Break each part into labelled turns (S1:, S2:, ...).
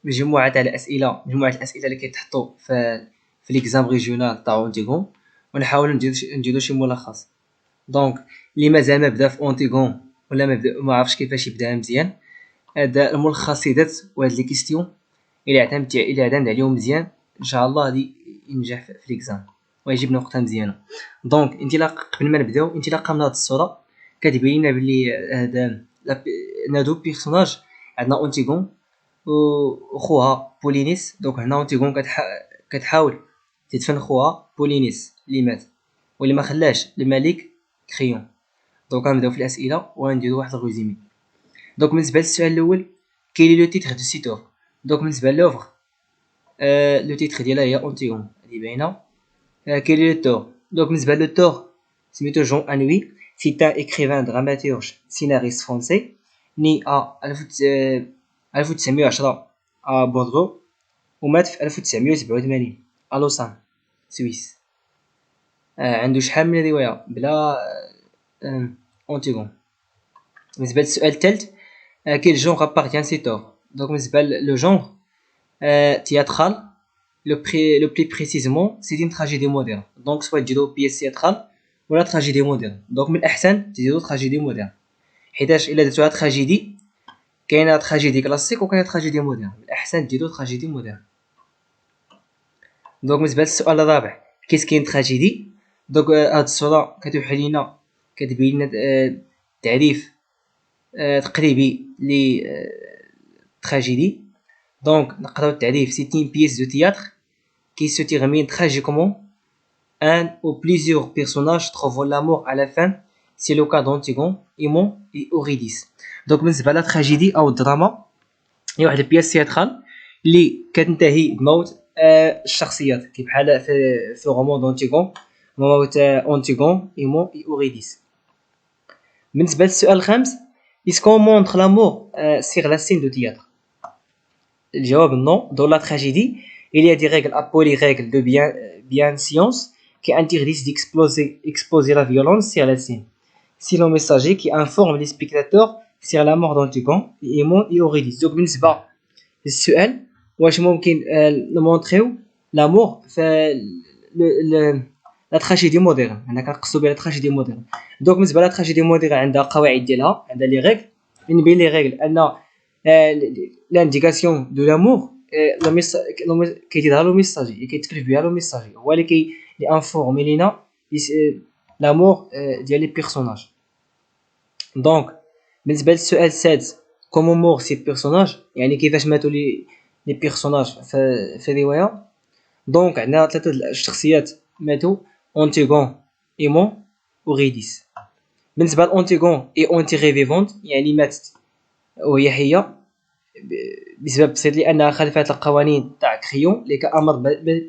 S1: مجموعة تاع الأسئلة، مجموعة الأسئلة اللي كيتحطوا في ليكزام ريجيونال تاع اونتيغون، ونحاول نديرو شي ملخص. دونك اللي مازال ما بدا في اونتيغون ولا ما عرفش كيفاش يبداها مزيان، هذا الملخصات وهاد لي كيستيون الى اعتمد عليهم مزيان ان شاء الله غادي ينجح في ليكزام ويجيب نقطه مزيانه. دونك انطلاق قبل ما نبداو، انطلاقا من هاد الصوره كتبين لنا بلي هادو بيرسوناج. عندنا اونتيغون وخوها بولينيس. دونك هنا اونتيغون كتحاول تدفن خوها بولينيس اللي مات واللي ما خلاش الملك كريون. دونك غنبداو في الاسئله وغنديروا واحد الريزومي. دونك بالنسبه للسؤال الاول، كاين لو تيتر دو سيتور. دونك بالنسبه لوفر لو تيتر ديالها هي اونتيغون اللي باينه. كاين لو تور. دونك بالنسبه لو تور سميتو جون انوي، سي ان écrivain dramaturge scénariste français né à 1910 à Bordeaux ومات في 1987 à لوسان سويس. عنده شحال من روايه بلا اونتيغون. بالنسبه للسؤال الثالث، كاين جونغ ابارتيان سي تور. دونك بالنسبه لو جونغ تياترال، لو بلي بريسيزمون سي une tragédie moderne. دونك سوا تجدو بيس تياترال ولا تراجيدي مودرن. دونك من الاحسن تزيدو تراجيدي مودرن، حيتاش الا درتوها تراجيدي كاينه تراجيدي كلاسيك وكاينه تراجيدي مودرن، من الاحسن تزيدو تراجيدي مودرن. دونك بالنسبه للسؤال الرابع، كيس كاين تراجيدي. دونك هاد الصوره كتوحي لينا كتبين لنا تعريف تقريبي ل تراجيدي. دونك نقراو التعريف: سي une pièce de théâtre qui se termine tragiquement. Un ou plusieurs personnages trouvent l'amour à la fin. C'est le cas d'Antigone, Aimon et Eurydice. Donc بالنسبه لا تراجيدي او الدراما هي واحد البياس تياترال اللي كتنتهي بموت الشخصيات، كي بحال في الرومان دونتيغون موت انتيغون ايمون اي اوريديس. بالنسبه للسؤال الخامس، اسكون مونتر لامور سيغ لا سين دو تياتر. الجواب نو. دون لا تراجيدي il y a des règles appelées règles de bienséance qui interdisent d'exposer la violence sur la scène. C'est le messager qui informe les spectateurs sur la mort d'Antigone et Aimon et Eurydice. Donc بالنسبه للسؤال واش ممكن نمونطريو لامور في لا تراجيدي مودرن، انا كنقصدو بها لا تراجيدي مودرن. دونك بالنسبه لا تراجيدي مودرن عندها قواعد ديالها، عندها لي ريغل. من بين لي ريغل ان لانديكاسيون دو لامور كيديرها لو ميساجي، كيتكلف بها لو ميساجي، هو اللي انفورمي لينا لامور ديال لي بيرسوناج. دونك بالنسبه للسؤال السادس، كومون مور سي بيرسوناج، يعني كيفاش ماتوا لي بيرسوناج في الروايه. دونك عندنا ثلاثه الشخصيات ماتوا: اونتيغون، ايمون، اوريديس. بالنسبه لأونتيغون اي اونتيغي فيفونت، يعني ماتت وهي حيه بسبب بسيط لانها خالفت القوانين تاع كريون اللي كامر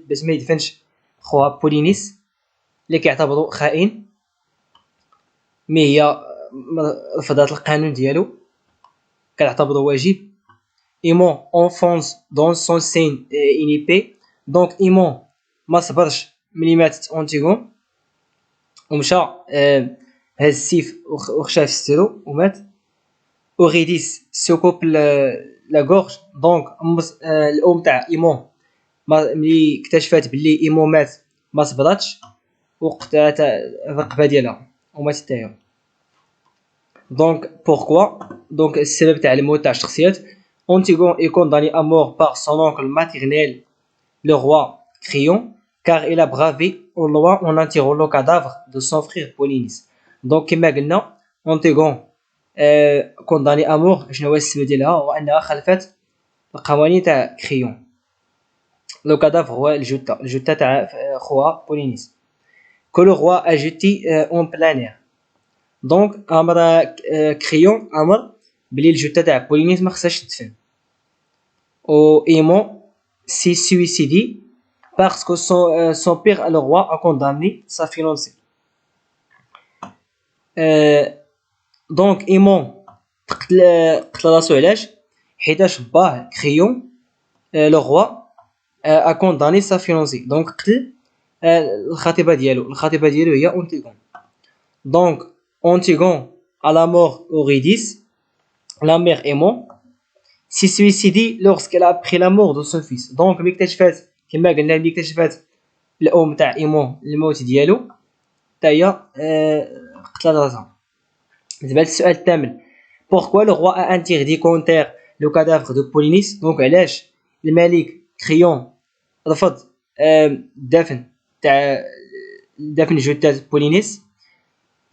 S1: باش ما يدفنش خوها بولينيس اللي كيعتبروا خائن، مي هي رفضت القانون ديالو كتعتبره واجب. ايمون انفونس دون سون سين انيبي. دونك ايمون ما صبرش ملي ماتت اونتيغون ومشى هز السيف وخشى في السرو ومات. اوريديس سوكوب لا غورج. دونك الام تاع ايمون ملي اكتشفات بلي ايمون مات ما صبراتش وقتلت الرقبه ديالها وماتت حتى هي. دونك بوركوا، دونك السبب تاع الموت تاع الشخصيات: Antigone est condamné à mort par son oncle maternel, le roi Créon, car il a bravé aux lois en enterrant le cadavre de son frère Polynice. Donc كما قلنا Antigone condamné à mort، شنو هو السبب ديالها؟ هو انها خالفت القوانين تاع كريون. لو كادافر هو الجثه تاع خوها بولينيس que le roi a jeté en plein air. دونك امر كريون امر بلي الجثه تاع بولينيس ما خصهاش تدفن. او ايمون سي سويسيدي parce que son père le roi a condamné sa fiancée. دونك ايمون قتل راسو علاش؟ حيتاش باه كريون لو روا a condamné sa fiancée. دونك قتل الخطيبه ديالو هي اونتيغون. دونك Antigone à la mort Eurydice, la mère Aimon, s'est suicidé lorsqu'elle a appris la mort de son fils. Donc ملي اكتشفات كما قلنا ملي اكتشفات الام تاع ايمون الموت ديالو حتى هي قتلت راسها. بالنسبه للسؤال الثامن pourquoi le roi a interdit qu'on enterre le cadavre de Polynice. donc علاش الملك كريون رفض دفن تاع دفن جثة بولينيس.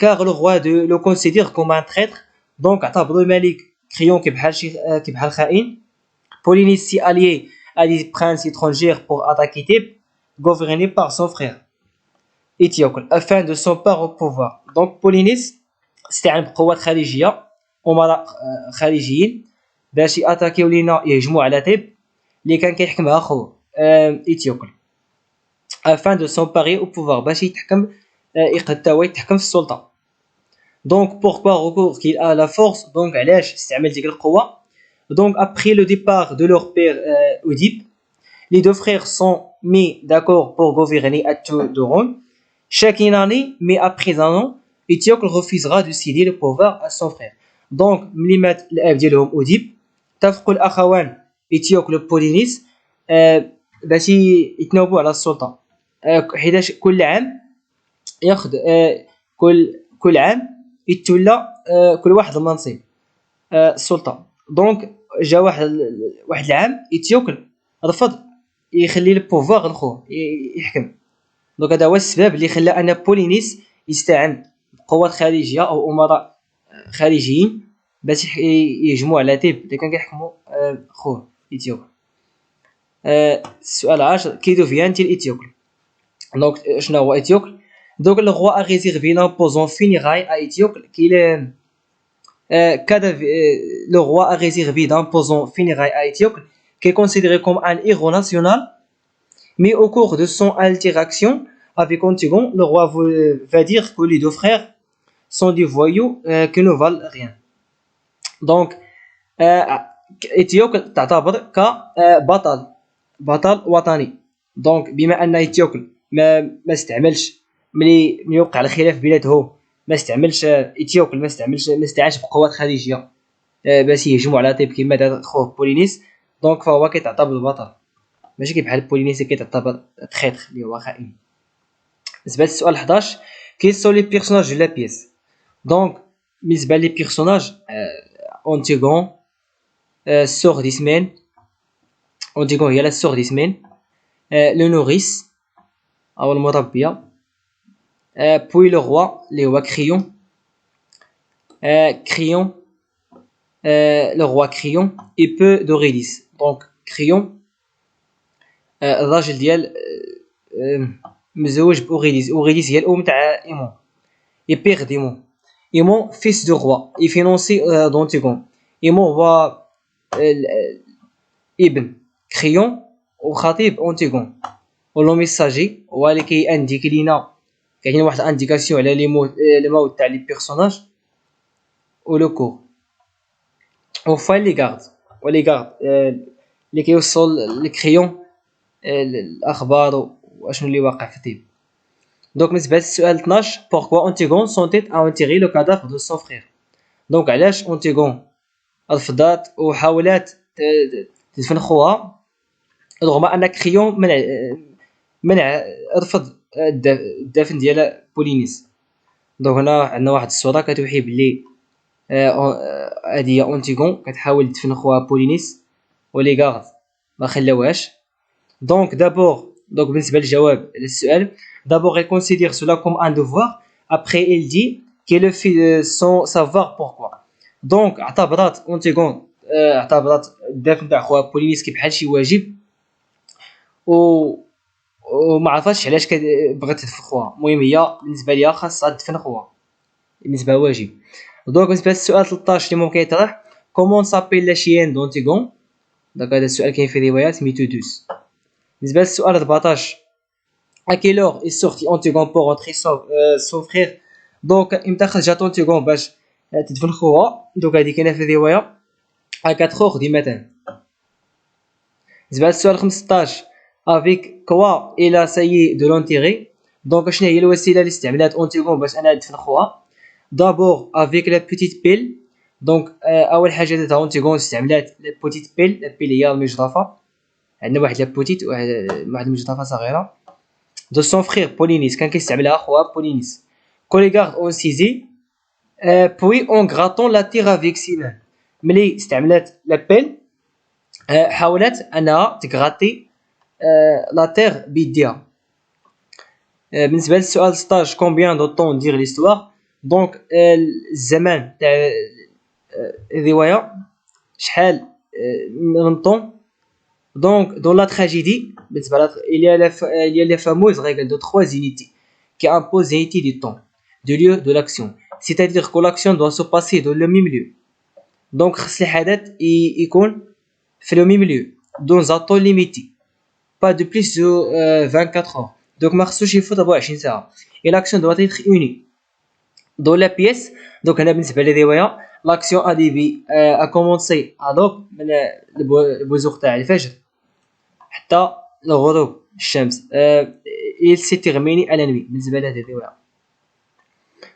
S1: car le roi le considère comme un traître. donc اعتبر الملك كريون كبحال خائن. Polynice s'est allié à des princes étrangers pour attaquer Thèbes, gouverné par son frère Étiocle, afin de s'emparer au pouvoir. donc Polynice استعان بقوات خارجية أمراء خارجيين باش ياتاكيو لينا يهجموا على تيب اللي كان كيحكمها خوه إيتيوكل afin de s'emparer au pouvoir باش يتحكم يتحكم في السلطة. donc pourquoi recours qu'il a la force. donc علاش استعمل ديك القوة. donc après le départ de leur père Oedipe, les deux frères sont mis d'accord pour gouverner à tour de rôle chacune année, mais après un an Étiocle refusera de céder le pouvoir à son frère. donc ملي مات الاب ديالهم اوديب اتفقوا الاخوان إيتيوكل وبولينيس باش يتناوبوا على السلطه. حيتاش كل عام ياخذ كل عام يتولى كل واحد المنصب السلطه. دونك جا واحد العام إيتيوكل رفض يخلي البوفوار لخوه يحكم. دونك هذا هو السبب اللي خلى ان بولينيس يستعن بقوات خارجيه او امراء خارجيين باش يهجموا على تيب اللي كان كيحكموا خوه إيتيوكل. السؤال 10 كي devient-il Étiocle. donc شنو هو إيتيوكل. donc le roi a réservé l'imposant funérailles à Étiocle le roi a réservé d'imposants funérailles à Étiocle qui est considéré comme un héros national. mais au cours de son interaction avec Antigone, le roi va dire que les deux frères sont des voyous qui ne valent rien. donc إثيوكل تعتبر كبطل وطني. donc بما ان إثيوكل ما استعملش ملي يوقع الخلاف بيناتهم ما استعملش إثيوكل ما استعانش بقوات خارجيه باش يهجموا على طيب كما دار خوه بولينيس. donc فهو كيتعتبر بطل ماشي بحال بولينيس كيتعتبر تخيتر اللي هو خائن. بالنسبه للسؤال 11 quels sont les personnages de la pièce. donc بالنسبه لي بيرسوناج Antigone sœur d'Ismène. Antigone هي لا sœur d'Ismène. le nourrice او المربيه. puis le roi اللي هو كريون. كريون le roi Créon et peu d'Aurélice. donc كريون الراجل ديال مزوج بأوريليس. أوريليس هي الأم تاع إيمون et père d'Aimon. Aimon fils du roi et fiancé d'Antigone. Aimon هو ابن كريون وخطيب أنتيغون. ولو ميساجي هو اللي كيانديكي لينا كاين واحد انديكاسيون على لي موت تاع لي بيرسوناج و لو كور وفا لي غارد اللي كيوصل لكريون الاخبار واشنو اللي واقع في تيب. دونك بالنسبه للسؤال 12 pourquoi Antigone sentait à enterrer le cadavre de son frère. دونك علاش أنتيغون رفضات وحاولات تدفن خوها رغم ان كريون منع رفض الدفن ديال بولينيس. دونك هنا عندنا واحد الصوره كتوحي بلي هذه هي أنتيغون كتحاول تدفن خوها بولينيس ولي غارد ما خلاوهاش. دونك بالنسبه للجواب للسؤال d'abord elle considère cela comme un devoir. après elle dit qu'elle le fait sans savoir pourquoi. دونك اعتبرت أنتيغون الدفن تاع خوها بولينيس كبحال شي واجب وما عرفاتش علاش بغات تدفن خوها. المهم هي بالنسبه ليها خاصها تدفن خوها بالنسبه واجب. دونك بالنسبه للسؤال 13 اللي ممكن يطرح كومون سابيل لا شيين دونتيغون. دونك هذا السؤال كاين في روايات سميتو دوس. بالنسبه للسؤال 14 à quelle heure est sorti Antigone pour rentrer son frère. دونك امتى خرجت أنتيغون باش تدفن خوها. دونك هذه كاينه في الروايه à 4 heures du matin. بالنسبه للسؤال 15 avec quoi il a essayé de l'enterrer. دونك شنو هي الوسيله اللي استعملات أنتيغون باش انها تدفن خوها. d'abord avec la petite pelle. دونك اول حاجه درتها اونتيغون استعملات بوتيت بيل. البيل هي المجرفه. عندنا واحد لابوتيت واحد المجرفه صغيره. دو سون فرير بولينيس كان كيستعملها خوها بولينيس. كوليغارد اون سيزي بوي اون غراتون لا تيغ افيك سيمان. ملي استعملات لابيل حاولت انها تغراتي لا تيغ بيديها. بالنسبه للسؤال 16 كومبيان دو طون دير ليستوار. دونك الزمان تاع الروايه شحال من طون. Donc, dans la tragédie, il y a la fameuse règle de 3 unités qui impose l'unité du temps, du lieu de l'action. C'est-à-dire que l'action doit se passer dans le même lieu. Donc, les حدث يكون في le même lieu, dans un temps limité, pas de plus de 24 heures. Donc, ما خصوش يفوت 24 ساعة. Et l'action doit être unie. Dans la pièce, donc هنا بالنسبة للرواية, l'action a début a commencé donc من البزوغ تاع الفجر حتى الغروب الشمس. il s'est terminé à la nuit بالنسبه لهذه الروايه.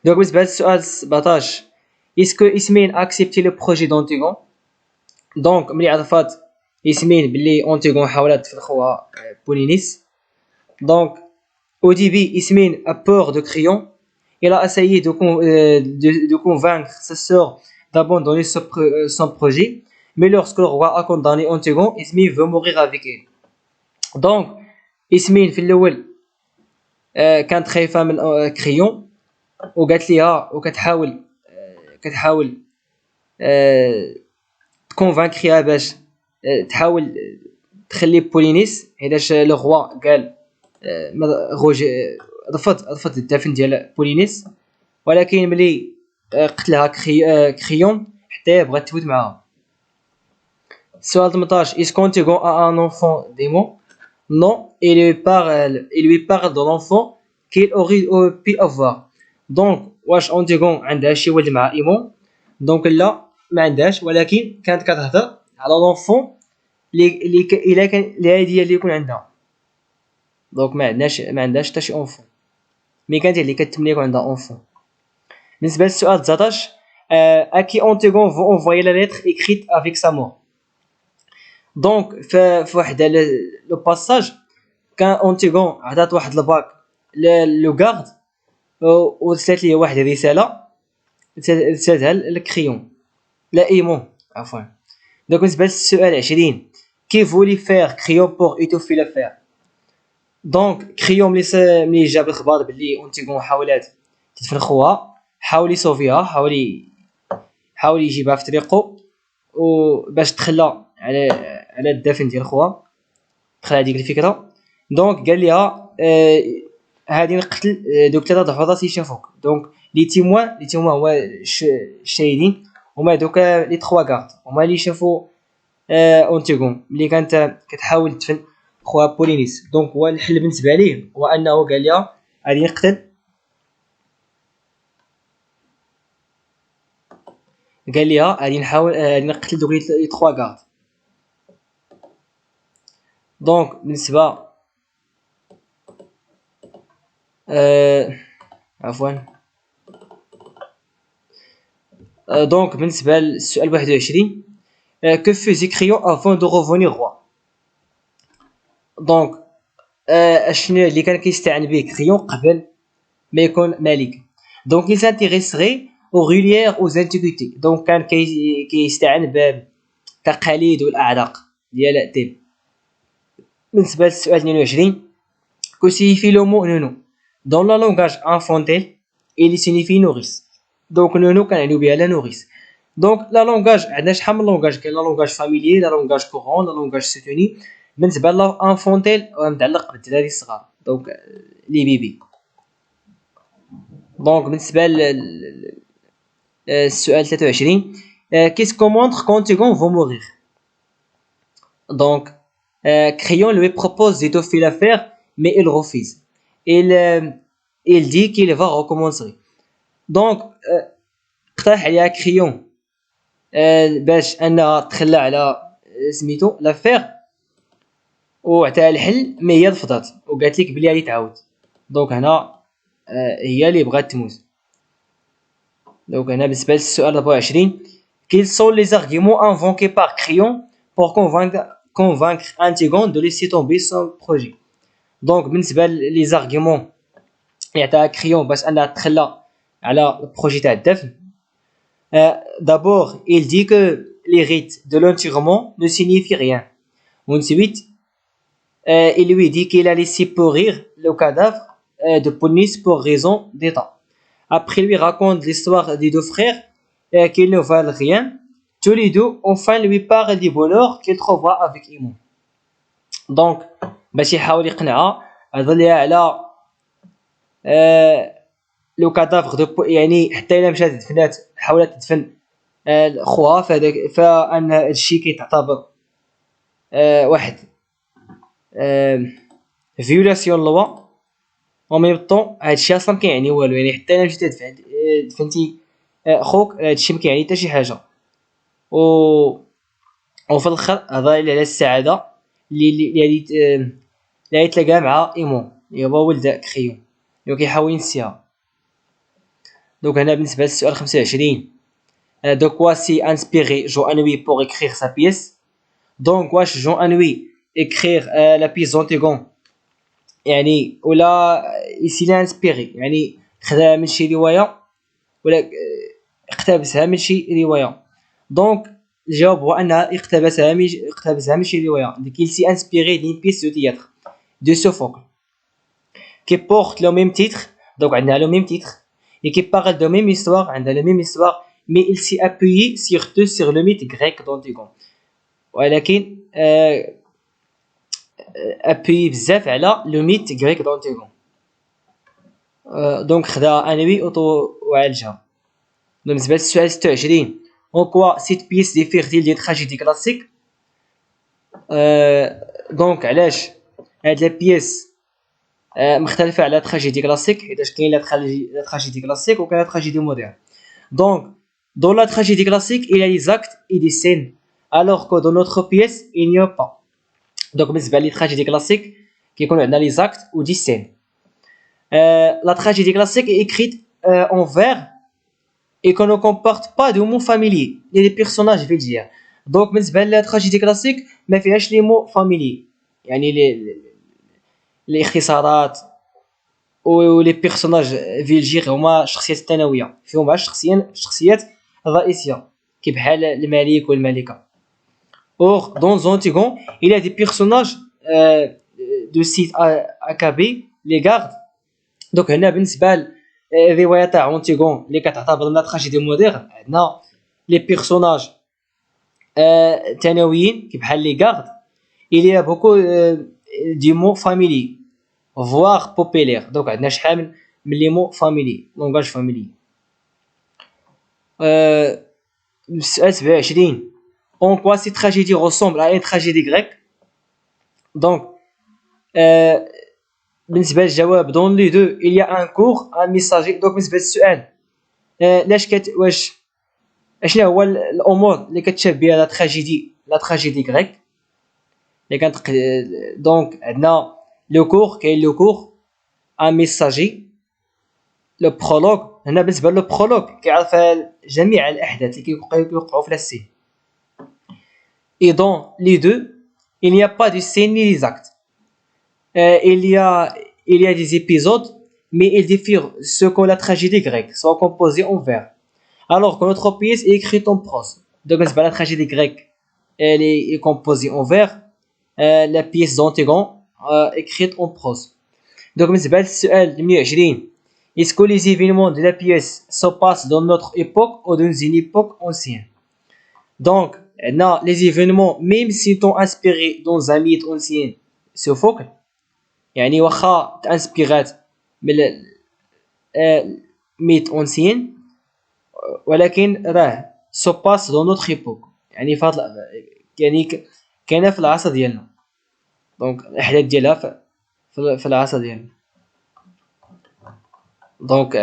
S1: دونك بالنسبه للسؤال 17 اسكو ياسمين اكسبتي لو بروجي دونتيغون. دونك ملي عرفات ياسمين بلي اونتيغون حاولت تفلخوها بولينيس. دونك au début ياسمين a peur de Crayon. Il a essayé de convaincre sa sœur d'abandonner son projet, mais lorsque le roi a condamné Antigone, Yasmine veut mourir avec elle. دونك ياسمين في الاول كانت خايفه من كريون وقالت ليها كتحاول تكونفانكريها باش تحاول تخلي بولينيس حيتاش لو روا قال رفض الدفن ديال بولينيس. ولكن ملي قتلها كريون حتى بغات تفوت معاها. السؤال 18 اسكو انتيغون ا ان انفون ديمون. Non, il lui parle de l'enfant qu'il aurait pu avoir. Donc, واش أونتيغون عندها شي ولد مع إيمون؟ دونك لا ما عندهاش، ولكن كانت كتهضر على لونفون اللي هي اللي يكون عندها. دونك ما عندهاش حتى شي اونفون، مي كانت اللي كتمنى يكون عندها اونفون. بالنسبه للسؤال 19 à qui Antigone veut envoyer la lettre écrite avec sa mort. دونك في واحد لو باساج كان اونتيغون عطات واحد الباك لو غارد ورسلت ليه واحد الرساله رسالتها لكريون لا ايمون عفوا. دونك بالنسبه للسؤال 20 كي فولي فير كريون بور ايتوفي لافير. دونك كريون ملي جاب الخبر بلي اونتيغون حاولت تدفن خوها حاول يصوفيها حاول يجيبها في طريقه وباش تخلى على الدفن ديال خوها دخل هذيك الفكره. دونك قال لها هادي نقتل دوك 3 لحظات يشافوك. دونك لي تيموان هو الشاهدين هما دوك لي 3 غارد هما اللي شافوا اونتيغون ملي كانت كتحاول تدفن خوها بولينيس. دونك هو الحل بالنسبه ليه هو انه قال لها غادي نقتل غادي نحاول نقتل دوك لي 3 غارد. دونك بالنسبه عفوا دونك بالنسبه للسؤال 21 que faisait Crayon avant de revenir roi. دونك اشنو اللي كان كيستعن به كريون قبل ما يكون ملك. دونك il s'intéresserait aux relières aux antiquités. دونك كان كيستعن بالتقاليد والاعراق ديال التيب. بالنسبه للسؤال 22 que signifie le mot nono dans le langage infantile il signifie nourrice. دونك نونو كنعنيو بها لا نوريس. دونك لا لونغاج عندنا شحال من لونغاج كاين لا لونغاج فاميلي لا لونغاج كورون لا لونغاج سوتوني. بالنسبه لا انفونتيل متعلق بالدراري الصغار دونك لي بيبي. دونك بالنسبه السؤال 23 qu'est-ce qu'on montre quand Antigone va mourir. Donc Crayon lui propose d'étoffer l'affaire mais il refuse. Il dit qu'il va recommencer. دونك اقترح عليها كريون باش انها تخلى على سميتو لافير وعطاها الحل مي هي رفضت وقالت لك بلي غادي تعاود. دونك هنا هي اللي بغات تموت. دونك هنا بالنسبه للسؤال 24 Quels sont les arguments invoqués par Crayon pour convaincre Antigone de laisser tomber son projet? Donc بالنسبة les arguments اللي عطاها Crayon باش أنها تخلى على البروجي تاع الدفن. D'abord il dit que les rites de l'enterrement ne signifient rien. Ensuite il lui dit qu'il a laissé pourrir le cadavre de Ponis pour raison d'état. Après, il lui raconte l'histoire des deux frères qu'ils ne valent rien. Tous les deux, enfin, lui parle du bonheur qu'il trouvera avec Imo. Donc, باش يحاول يقنعها هضر ليها على لو كادافر دو يعني حتى الا مشات دفنات حاولت تدفن خوها فان هادشي كيتعتبر واحد فيولاسيون لوا او ميم طون هادشي اصلا كيعني والو يعني حتى الا مشيتي دفنتي خوك هادشي ما كيعني حتى شي حاجه وفي الاخر هضر على السعاده اللي تلاقاها مع ايمون اللي هو ولد كريون اللي كيحاول ينسيها. دونك هنا بالنسبه للسؤال 25 de quoi s'est inspiré Jean Anouilh pour écrire sa pièce. Donc واش جون انوي écrire la pièce d'Antigone يعني ولا يسيل انسبيري يعني خداها من شي روايه ولا اقتبسها من شي روايه. دونك الجواب هو انها اقتبسها من شي روايه. ديك il s'est inspiré d'une pièce de théâtre de Sophocle qui porte le même titre. Donc عندنا le même titre et qui parle de même histoire, عندنا la même histoire, mais il s'est appuyé surtout sur le mythe grec d'Antigone. ولكن appuyé بزاف على le mythe grec d'Antigone. دونك خدا انوي وعالجها. بالنسبه للسؤال 26 en quoi cette pièce diffère-t-il des tragédies classiques. دونك علاش هاد لا بيس مختلفه على تراجيدي كلاسيك حيت كاين لا تراجيدي كلاسيك وكاين لا تراجيدي مودرن. Donc dans la tragédie classique il y a des actes et des scènes alors que dans notre pièce il n'y a pas. Donc بالنسبه لي tragédie classique كيكون عندنا les actes ou des scènes. La tragédie classique est écrite en vers et qu'on ne comporte pas de mots familiers. Il y a des personnages vulgaires. Donc بالنسبه لي tragédie classique ما فيهاش les mots familiers يعني لي اختصارات ولي بيرسوناج فيلجير هما شخصيات ثانويه فيهم مع شخصيات رئيسيه كي بحال الملك والملكه. Or dans Antigone il y a des personnages de site AKB les gardes. Donc هنا بالنسبه للروايه تاع أنتيغون اللي كتعتبر من تراجيدي مودير عندنا لي بيرسوناج ثانويين كي بحال لي غارد. il y a beaucoup دي مو فاميلي voire populaire. Donc عندنا شحال من لي مو فاميلي لونغاج فاميلي. السؤال 27 en quoi cette tragédie ressemble à une tragédie grecque. Donc بالنسبه للجواب dans les deux il y a un cours un messager. Donc بالنسبه للسؤال لاش واش اشنا هو الامور اللي كتشابه بها لا تراجيدي غريك اللي كانت. دونك عندنا لو كور كاين لو كور ان ميساجي لو برولوج. هنا بالنسبه لو برولوج كيعرف جميع الاحداث اللي كيوقعوا في السين. et dans les deux il n'y a pas de scène ni des actes. il y a des épisodes mais ils diffèrent ce que la tragédie grecque soit composée en vers alors que notre pièce est écrite en prose. Donc la tragédie grecque elle est composée en vers, la pièce d'Antigone écrite en prose. Donc بالنسبة للسؤال 28 est-ce que les événements de la pièce se passent dans notre époque ou dans une époque ancienne. Donc les événements même s'ils sont inspirés dans un mythe ancien Sophocle يعني واخا تانسبيرات من mythe ancien ولكن راه se passe dans notre époque يعني يعني كاينه في العصر ديالنا. دونك الاحداث ديالها في العصر ديالنا. دونك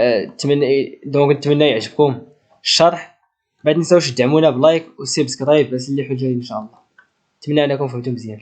S1: نتمنى يعجبكم الشرح. ما تنساوش تدعمونا بلايك وسبسكرايب باش نلحقوا الجاي ان شاء الله. نتمنى انكم فهمتوا مزيان.